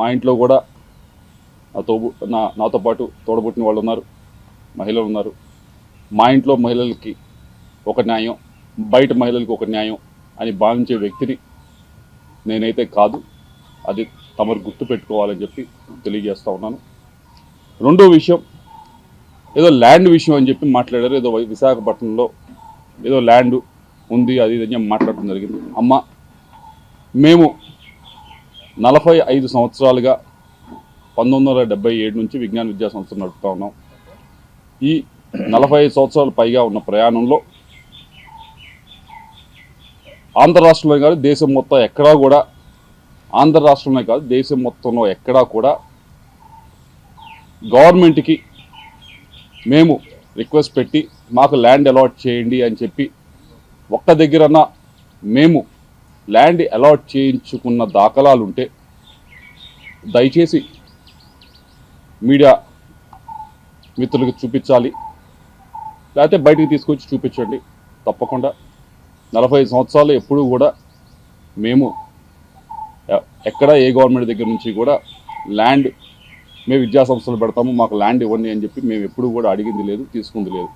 మా ఇంట్లో కూడా నాతో పాటు తోడబుట్టిన వాళ్ళు ఉన్నారు, మహిళలు ఉన్నారు. మా ఇంట్లో మహిళలకి ఒక న్యాయం, బయట మహిళలకు ఒక న్యాయం అని భావించే వ్యక్తిని నేనైతే కాదు. అది తమరు గుర్తు పెట్టుకోవాలని చెప్పి తెలియజేస్తూ ఉన్నాను. రెండో విషయం, ఏదో ల్యాండ్ విషయం అని చెప్పి మాట్లాడారు. ఏదో విశాఖపట్నంలో ఏదో ల్యాండ్ ఉంది అది ఇది అని మాట్లాడటం జరిగింది. అమ్మ, మేము 45 సంవత్సరాలుగా 1977 నుంచి విజ్ఞాన విద్యా సంస్థ నడుపుతా ఉన్నాం. ఈ 45 సంవత్సరాలు పైగా ఉన్న ప్రయాణంలో ఆంధ్ర రాష్ట్రంలో కాదు దేశం మొత్తం ఎక్కడా కూడా, ఆంధ్ర రాష్ట్రంలో కాదు దేశం మొత్తంలో ఎక్కడా కూడా గవర్నమెంట్కి మేము రిక్వెస్ట్ పెట్టి మాకు ల్యాండ్ అలాట్ చేయండి అని చెప్పి ఒక్క దగ్గరన్నా మేము ల్యాండ్ అలాట్ చేయించుకున్న దాఖలాలు ఉంటే దయచేసి మీడియా మిత్రులకు చూపించాలి, లేకపోతే బయటికి తీసుకొచ్చి చూపించండి. తప్పకుండా 45 సంవత్సరాలు ఎప్పుడూ కూడా మేము ఎక్కడ ఏ గవర్నమెంట్ దగ్గర నుంచి కూడా ల్యాండ్ మేము విద్యా సంస్థలు పెడతాము మాకు ల్యాండ్ ఇవ్వండి అని చెప్పి మేము ఎప్పుడూ కూడా అడిగింది లేదు, తీసుకుంది లేదు.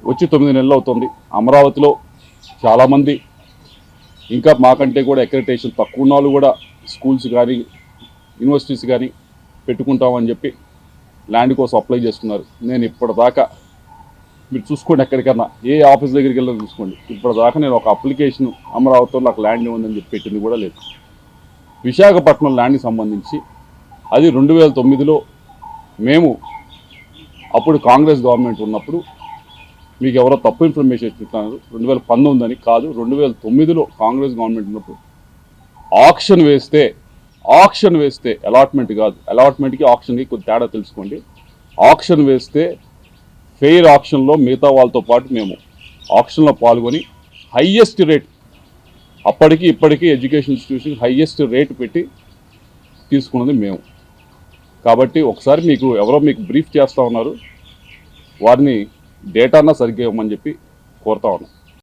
వచ్చి 9 నెలలు అవుతుంది. అమరావతిలో చాలామంది ఇంకా మాకంటే కూడా అక్రెడిటేషన్ తక్కువ ఉన్న వాళ్ళు కూడా స్కూల్స్ కానీ యూనివర్సిటీస్ కానీ పెట్టుకుంటామని చెప్పి ల్యాండ్ కోసం అప్లై చేస్తున్నారు. నేను ఇప్పటిదాకా మీరు చూసుకోండి, ఎక్కడికన్నా ఏ ఆఫీస్ దగ్గరికి వెళ్ళి చూసుకోండి, ఇప్పటిదాకా నేను ఒక అప్లికేషన్ అమరావతిలో నాకు ల్యాండ్ ఉందని చెప్పి పెట్టింది కూడా లేదు. విశాఖపట్నం ల్యాండ్కి సంబంధించి అది 2009లో మేము అప్పుడు కాంగ్రెస్ గవర్నమెంట్ ఉన్నప్పుడు, మీకు ఎవరో తప్పు ఇన్ఫర్మేషన్ ఇస్తున్నారు, 2019 అని కాదు, 2009లో కాంగ్రెస్ గవర్నమెంట్ ఉన్నప్పుడు ఆక్షన్ వేస్తే అలాట్మెంట్ కాదు, అలాట్మెంట్కి ఆక్షన్కి కొంచెం తేడా తెలుసుకోండి. ఆక్షన్ వేస్తే ఫెయిర్ ఆక్షన్లో మిగతా వాళ్ళతో పాటు మేము ఆక్షన్లో పాల్గొని హయ్యెస్ట్ రేట్, అప్పటికి ఇప్పటికీ ఎడ్యుకేషన్ ఇన్స్టిట్యూషన్ హయ్యెస్ట్ రేట్ పెట్టి తీసుకున్నది మేము. కాబట్టి ఒకసారి ఎవరో మీకు బ్రీఫ్ చేస్తూ ఉన్నారు, వారిని డేటానా సరిగ్గా ఇవ్వమని చెప్పి కోరుతా ఉన్నాం.